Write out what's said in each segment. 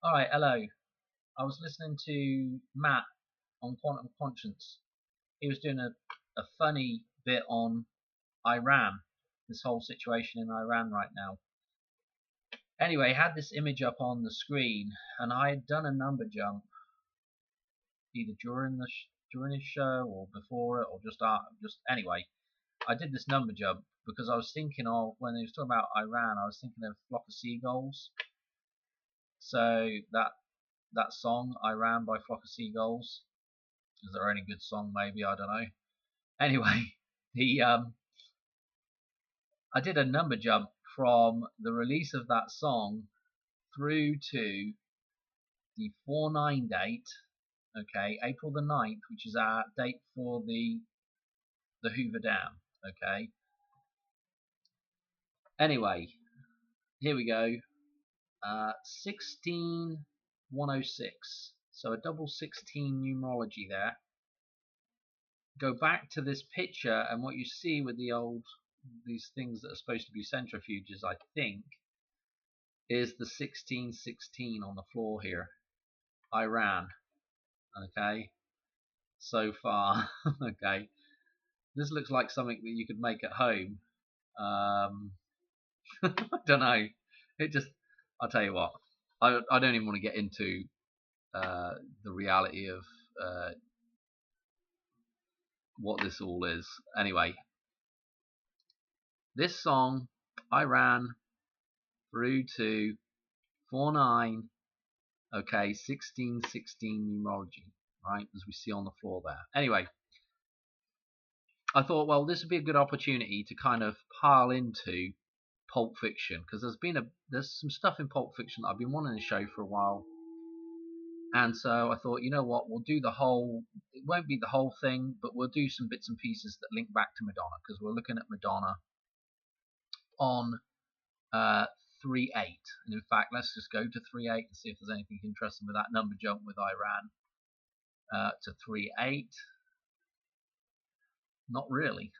Alright, hello. I was listening to Matt on Quantum Conscience. He was doing a funny bit on Iran, this whole situation in Iran right now. Anyway, he had this image up on the screen, and I had done a number jump either during his show or before it or just anyway. I did this number jump because I was thinking of when he was talking about Iran. I was thinking of Flock of Seagulls. So that song Iran by Flock of Seagulls. Is there any good song? Maybe, I don't know. Anyway, the I did a number jump from the release of that song through to the 4/9 date. Okay, April the 9th, which is our date for the Hoover Dam. Okay. Anyway, here we go. 16106. So a double 16 numerology there. Go back to this picture, and what you see with these things that are supposed to be centrifuges, I think, is the 1616 on the floor here. Iran. Okay. So far. Okay. This looks like something that you could make at home. I don't know. I'll tell you what. I don't even want to get into the reality of what this all is. Anyway, this song, Iran through to 4/9, okay, 1616 numerology, right, as we see on the floor there. Anyway, I thought, well, this would be a good opportunity to kind of pile into Pulp Fiction, because there's some stuff in Pulp Fiction that I've been wanting to show for a while. And so I thought, you know what, we'll do it won't be the whole thing, but we'll do some bits and pieces that link back to Madonna, because we're looking at Madonna on 3/8. And in fact, let's just go to 3/8 and see if there's anything interesting with that number jump with Iran to 3/8. Not really.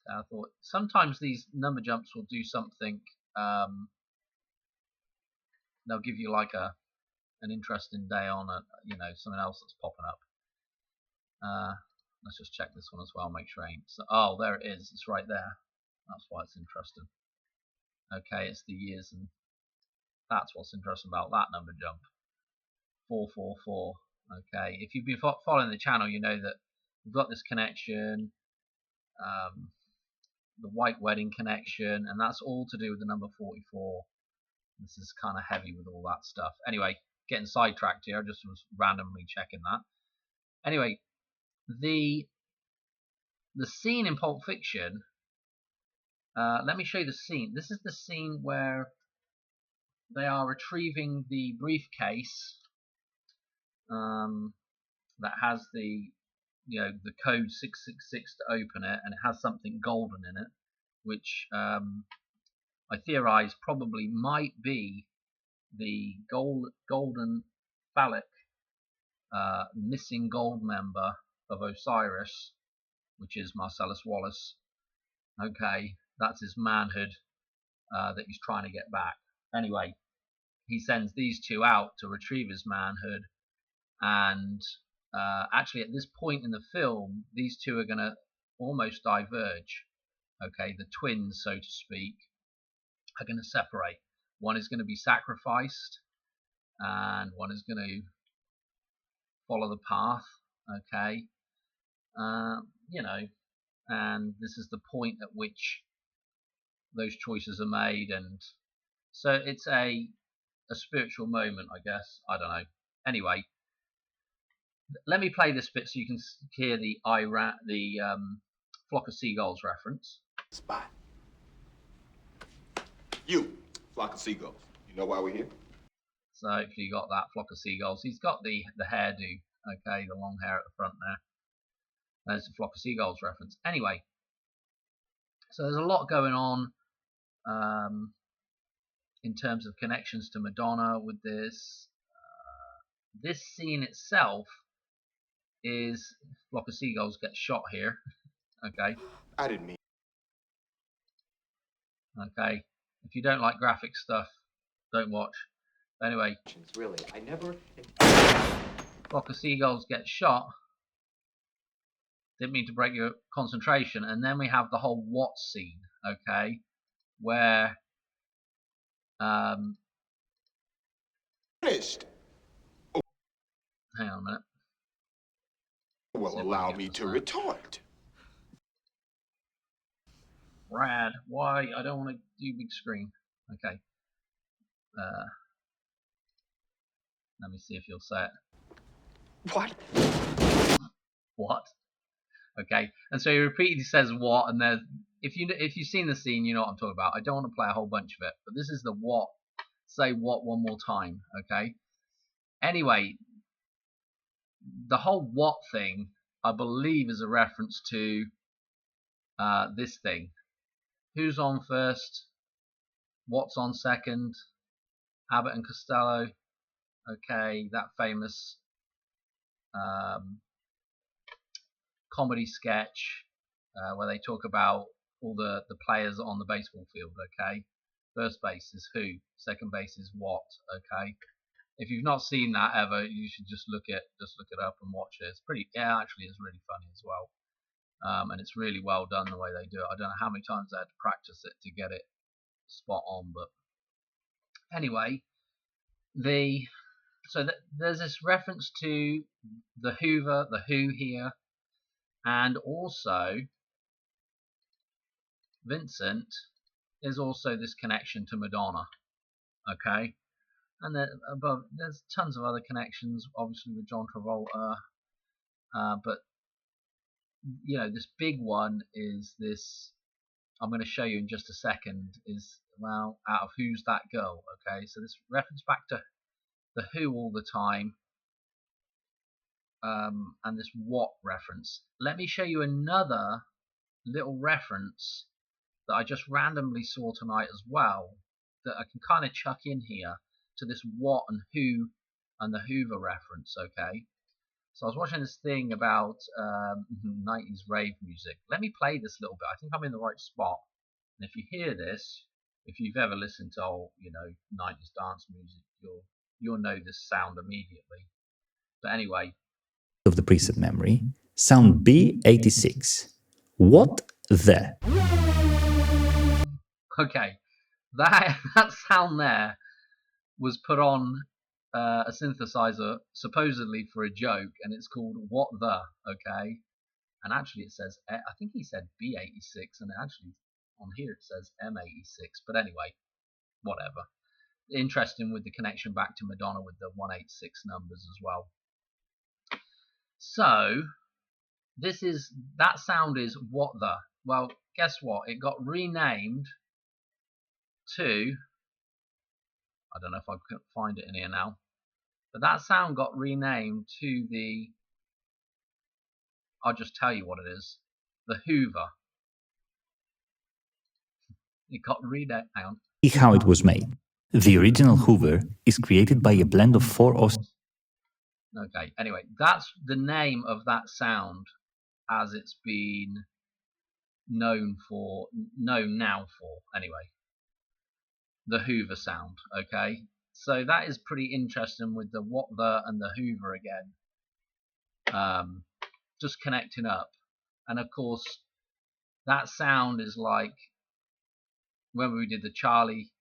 I thought sometimes these number jumps will do something. They'll give you like an interesting day on something else that's popping up. Let's just check this one as well, make sure I ain't. Oh, there it is. It's right there. That's why it's interesting. Okay, it's the years, and that's what's interesting about that number jump. 444. Okay, if you've been following the channel, you know that we've got this connection, the white wedding connection, and that's all to do with the number 44. This is kind of heavy with all that stuff. Anyway, getting sidetracked here. I just was randomly checking that. Anyway, the scene in Pulp Fiction. Let me show you the scene. This is the scene where they are retrieving the briefcase that has the code 666 to open it, and it has something golden in it, which I theorize probably might be the golden phallic missing gold member of Osiris, which is Marcellus Wallace. Okay, that's his manhood that he's trying to get back. Anyway, he sends these two out to retrieve his manhood, and actually at this point in the film, these two are going to almost diverge. Okay, the twins, so to speak, are going to separate. One is going to be sacrificed, and one is going to follow the path. Okay, and this is the point at which those choices are made, and so it's a spiritual moment, I guess. I don't know. Anyway, let me play this bit so you can hear the Flock of Seagulls reference. Spot. You, Flock of Seagulls. You know why we're here? So hopefully you got that, Flock of Seagulls. He's got the hairdo, okay, the long hair at the front there. There's the Flock of Seagulls reference. Anyway, so there's a lot going on in terms of connections to Madonna with this. This scene itself is Flock of Seagulls gets shot here. Okay. I didn't mean. Okay. If you don't like graphic stuff, don't watch. Anyway, Really, I never. flock of seagulls get shot. Didn't mean to break your concentration. And then we have the whole what scene, okay, where Finished. hang on a minute. Well, allow me to retort. Brad, why? I don't want to do big screen. Okay. Let me see if you'll say it. What? What? Okay. And so he repeatedly says what, and there's if you've seen the scene, you know what I'm talking about. I don't want to play a whole bunch of it, but this is the what. Say what one more time, okay? Anyway, the whole what thing, I believe, is a reference to this thing. Who's on first? What's on second? Abbott and Costello. Okay, that famous comedy sketch where they talk about all the players on the baseball field. Okay, first base is who, second base is what. Okay, if you've not seen that ever, you should just look it up and watch it. It's pretty, yeah, actually, it's really funny as well, and it's really well done the way they do it. I don't know how many times I had to practice it to get it spot on, but anyway, there's this reference to the Hoover, the Who here, and also Vincent is also this connection to Madonna. Okay, and then above there's tons of other connections, obviously with John Travolta, but you know, this big one is this. I'm going to show you in just a second. Is, well, out of Who's That Girl? Okay, so this reference back to the Who all the time, and this what reference. Let me show you another little reference that I just randomly saw tonight as well, that I can kind of chuck in here to this what and who and the Hoover reference. Okay, so I was watching this thing about 90s rave music. Let me play this little bit. I think I'm in the right spot. And if you hear this, if you've ever listened to old, 90s dance music, you'll know this sound immediately. But anyway, of the preset memory, sound B86. What the? Okay, that sound there was put on a synthesizer supposedly for a joke, and it's called What the, okay? And actually it says, I think he said B86, and actually on here it says M86, but anyway, whatever. Interesting with the connection back to Madonna with the 186 numbers as well. So that sound is what the. Well, guess what? It got renamed to, I don't know if I can find it in here now, but that sound got renamed to the, I'll just tell you what it is, the Hoover. It got renamed. Hang on. See how it was made. The original Hoover is created by a blend of 4 Okay, anyway, that's the name of that sound as it's been known now for, anyway. The Hoover sound, okay? So that is pretty interesting with the what the and the Hoover again. Just connecting up. And of course, that sound is like when we did the Charlie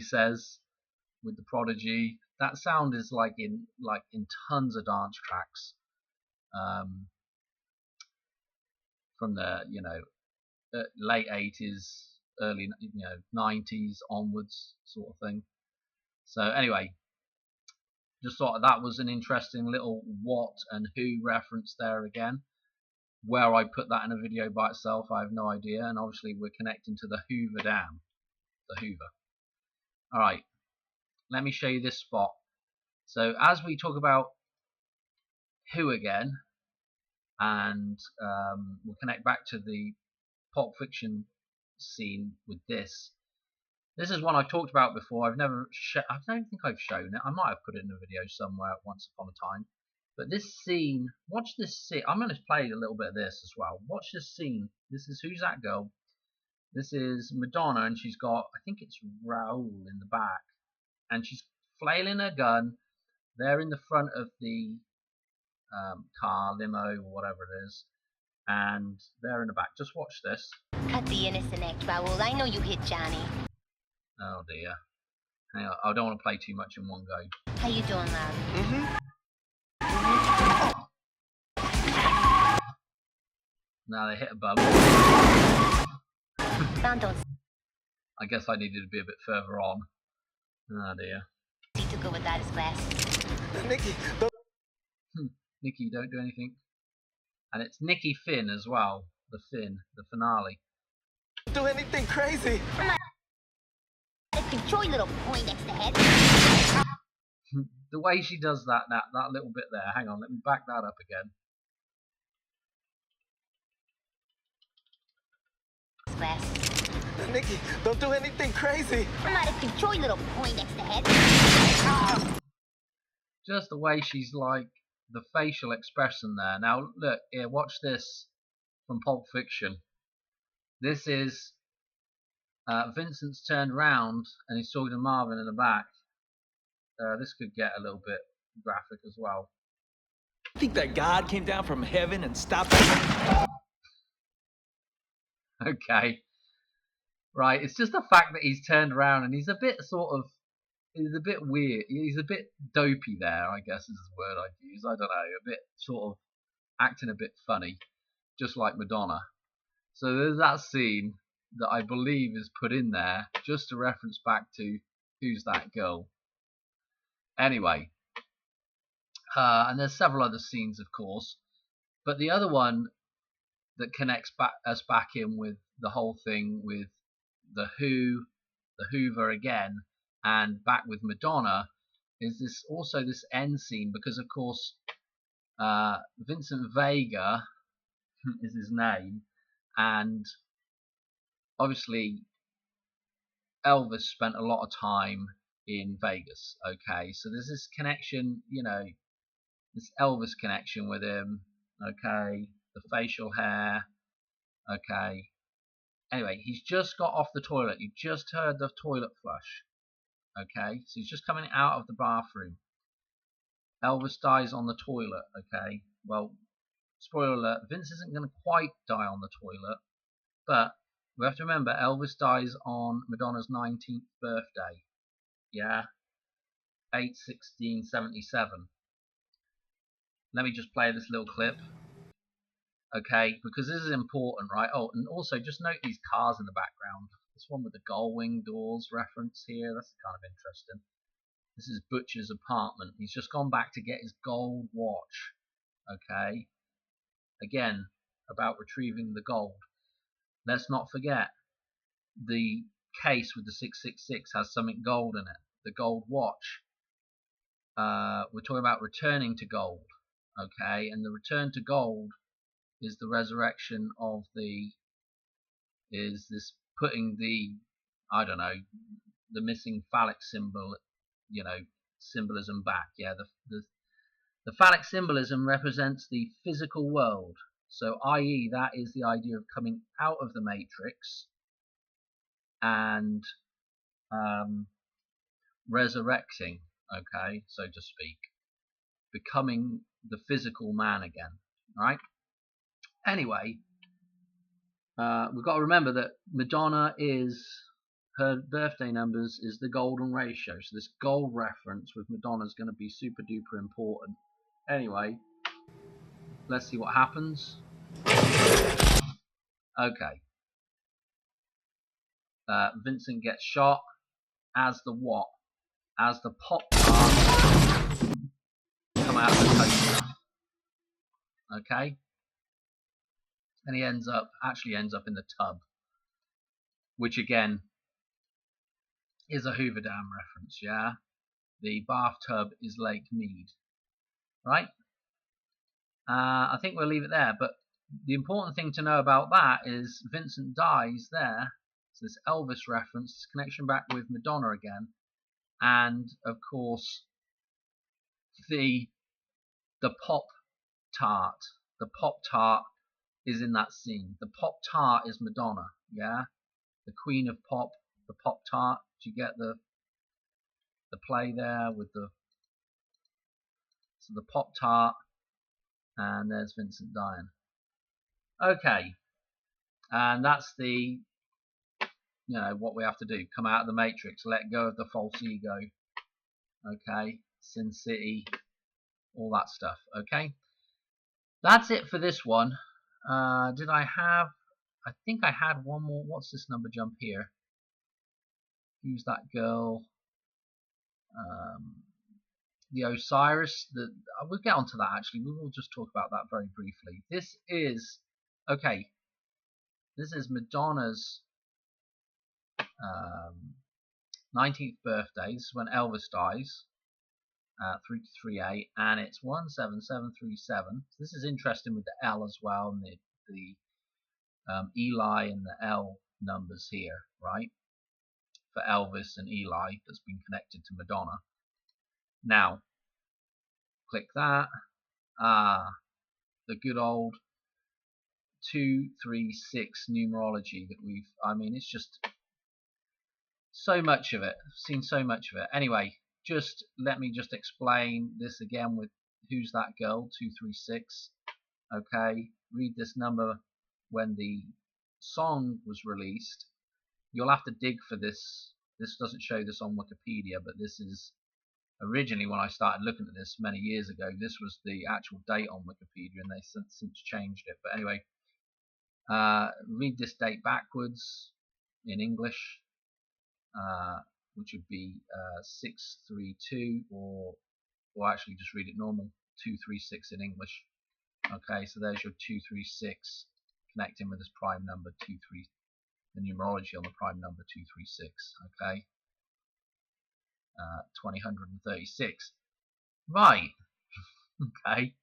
Says with the Prodigy. That sound is like in tons of dance tracks from the late 80s, early 90s onwards sort of thing. So anyway, just thought that was an interesting little what and who reference there again. Where I put that in a video by itself, I have no idea. And obviously we're connecting to the Hoover Dam, the Hoover. Alright, let me show you this spot. So as we talk about who again, and we'll connect back to the Pulp Fiction scene with this. This is one I've talked about before. I don't think I've shown it. I might have put it in a video somewhere once upon a time. But this scene, watch this scene. I'm going to play a little bit of this as well. Watch this scene. This is Who's That Girl? This is Madonna, and she's got, I think it's Raoul in the back. And she's flailing her gun. They're in the front of the car, limo, or whatever it is, and they're in the back. Just watch this. Cut the innocent act, Raoul. I know you hit Johnny. Oh dear. Hang on, I don't want to play too much in one go. How you doing, love? Now they hit a bump. Don't I guess I needed to be a bit further on. Oh dear. see too good without his glasses. Nikki, don't do anything. And it's Nikki Finn as well. The finale. Do anything crazy. Enjoy little Poindexter head. The way she does that little bit there. Hang on, let me back that up again. Glasses. Nikki, don't do anything crazy. Enjoy little Poindexter head. Just the way she's like, the facial expression there. Now look here, watch this from Pulp Fiction. This is Vincent's turned round and he's talking to Marvin in the back. This could get a little bit graphic as well. I think that God came down from heaven and stopped us. Okay. Right, it's just the fact that he's turned around and he's a bit he's a bit weird. He's a bit dopey there, I guess is the word I'd use. I don't know, a bit sort of acting a bit funny, just like Madonna. So there's that scene that I believe is put in there just to reference back to Who's That Girl. Anyway, and there's several other scenes, of course, but the other one that connects us back in with the whole thing with the Hoover again, and back with Madonna, is this end scene, because of course Vincent Vega is his name, and obviously Elvis spent a lot of time in Vegas. Okay, so there's this connection, you know, this Elvis connection with him. Okay, the facial hair. Okay, anyway, he's just got off the toilet. You just heard the toilet flush. Okay, so he's just coming out of the bathroom. Elvis dies on the toilet. Okay, well, spoiler alert, Vince isn't going to quite die on the toilet, but we have to remember Elvis dies on Madonna's 19th birthday. Yeah, 8/16/77. Let me just play this little clip. Okay, because this is important, right? Oh, and also just note these cars in the background. This one with the gull-wing doors reference here, that's kind of interesting. This is Butcher's apartment. He's just gone back to get his gold watch. Okay, again, about retrieving the gold. Let's not forget, the case with the 666 has something gold in it. The gold watch. We're talking about returning to gold. Okay, and the return to gold is the resurrection of is this putting the, I don't know, the missing phallic symbol, you know, symbolism back. Yeah, the phallic symbolism represents the physical world. So, i.e., that is the idea of coming out of the matrix and resurrecting, okay, so to speak, becoming the physical man again. All right. Anyway, we've got to remember that Madonna her birthday numbers is the golden ratio. So this gold reference with Madonna is going to be super duper important. Anyway, let's see what happens. Okay. Vincent gets shot as the what? As the pop tart come out of the toaster. Okay. And he actually ends up in the tub, which again is a Hoover Dam reference. Yeah, the bathtub is Lake Mead, right? I think we'll leave it there. But the important thing to know about that is Vincent dies there. So this Elvis reference, this connection back with Madonna again, and of course the pop tart. The pop tart is in that scene. The pop tart is Madonna. Yeah, the queen of pop, the pop tart. Do you get the play there with the Pop Tart, and there's Vincent dying. Okay, and that's the what we have to do: come out of the matrix, let go of the false ego. Okay, Sin City, all that stuff. Okay, that's it for this one. Did I have? I think I had one more. What's this number jump here? Who's that girl? The Osiris. We'll get onto that actually. We will just talk about that very briefly. This is okay. This is Madonna's 19th birthday. This is when Elvis dies. 338, and it's 17737. This is interesting with the L as well, and the Eli and the L numbers here, right? For Elvis and Eli, that's been connected to Madonna. Now, click that. The good old 236 numerology that it's just so much of it. I've seen so much of it. Anyway, let me explain this again with who's that girl, 236. Okay, read this number when the song was released. You'll have to dig for this. This doesn't show this on Wikipedia, but this is originally, when I started looking at this many years ago, this was the actual date on Wikipedia, and they since changed it. But anyway, read this date backwards in English, which would be 632, or actually just read it normal, 236 in English. Okay, so there's your 236 connecting with this prime number 23, the numerology on the prime number 236. Okay, 2036. Right. Okay.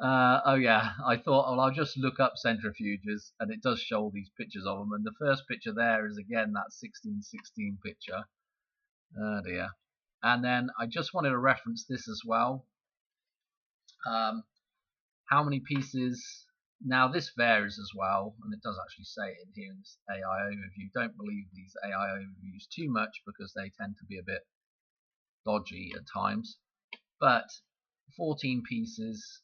Oh yeah, I thought, well, I'll just look up centrifuges, and it does show all these pictures of them. And the first picture there is again that 1616 picture. Oh dear. And then I just wanted to reference this as well. How many pieces? Now this varies as well, and it does actually say it in here in this AI overview. Don't believe these AI overviews too much because they tend to be a bit dodgy at times. But 14 pieces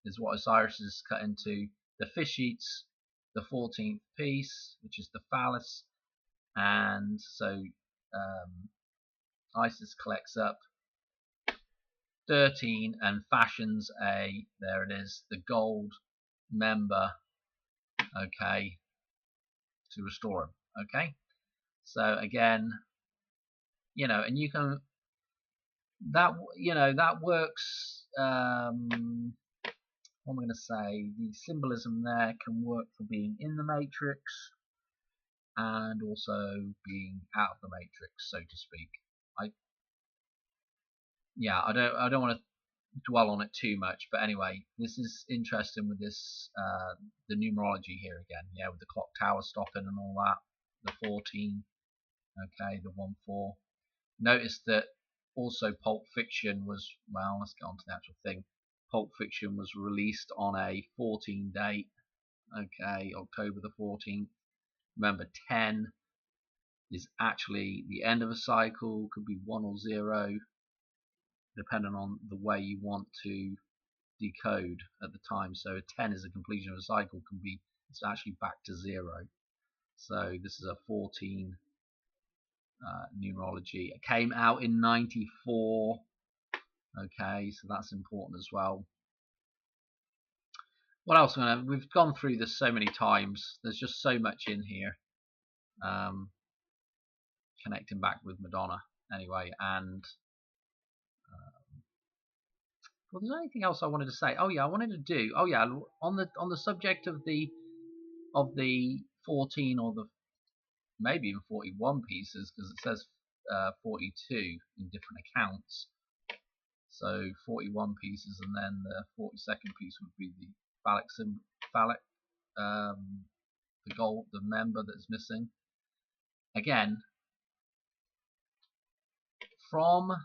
is what Osiris is cut into. The fish eats the 14th piece, which is the phallus, and so Isis collects up 13 and fashions there it is, the gold member, okay, to restore him. Okay, so again, and you can that works. What am I going to say? The symbolism there can work for being in the matrix and also being out of the matrix, so to speak. I don't want to dwell on it too much, but anyway, this is interesting with this the numerology here again, with the clock tower stopping and all that, the 14, okay, the 1-4. Notice that also Pulp Fiction was, well, let's get on to the actual thing. Pulp Fiction was released on a 14 date, okay, October the 14th. Remember, 10 is actually the end of a cycle, could be 1 or 0, depending on the way you want to decode at the time. So a 10 is a completion of a cycle, it's actually back to 0. So this is a 14 numerology. It came out in 94. Okay, so that's important as well. What else? We've gone through this so many times. There's just so much in here. Connecting back with Madonna. Anyway, and well, there's anything else I wanted to say. Oh yeah, I wanted to do. Oh yeah, on the subject of the 14 or the maybe even 41 pieces, because it says 42 in different accounts. So 41 pieces, and then the 42nd piece would be the phallic, the gold, the member that's missing. Again, from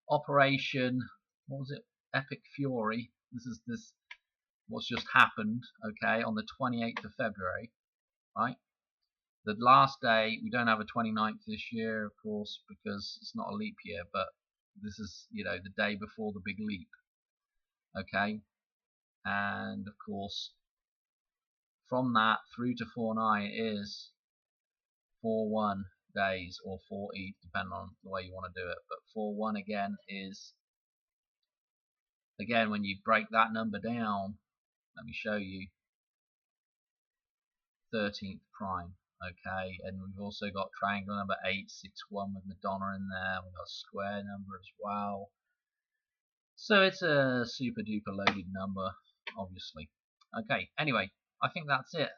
Operation, what was it? Epic Fury. This what's just happened. Okay, on the 28th of February, right? The last day, we don't have a 29th this year, of course, because it's not a leap year, but this is, you know, the day before the big leap. Okay, and of course, from that through to 4/9 is 4/1 days, or 4/8, depending on the way you want to do it. But 4/1 again is, again, when you break that number down, let me show you, 13th prime. Okay, and we've also got triangle number 861 with Madonna in there. We've got a square number as well. So it's a super duper loaded number, obviously. Okay, anyway, I think that's it.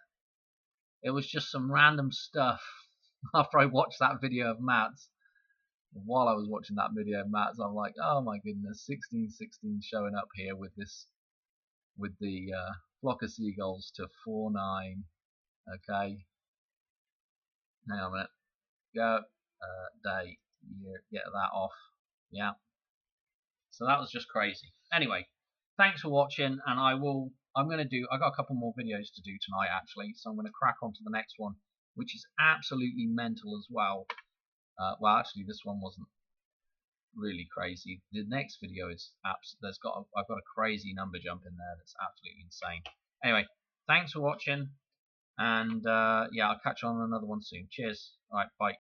It was just some random stuff after I watched that video of Matt's. While I was watching that video of Matt's, I'm like, oh my goodness, 1616 showing up here with this, with the flock of seagulls to 4/9. Okay, hang on a minute. Go, day, year, get that off. Yeah. So that was just crazy. Anyway, thanks for watching, and I got a couple more videos to do tonight actually, so I'm going to crack on to the next one, which is absolutely mental as well. Well, actually, this one wasn't really crazy. The next video is I've got a crazy number jump in there that's absolutely insane. Anyway, thanks for watching, and yeah, I'll catch you on another one soon. Cheers. All right, bye.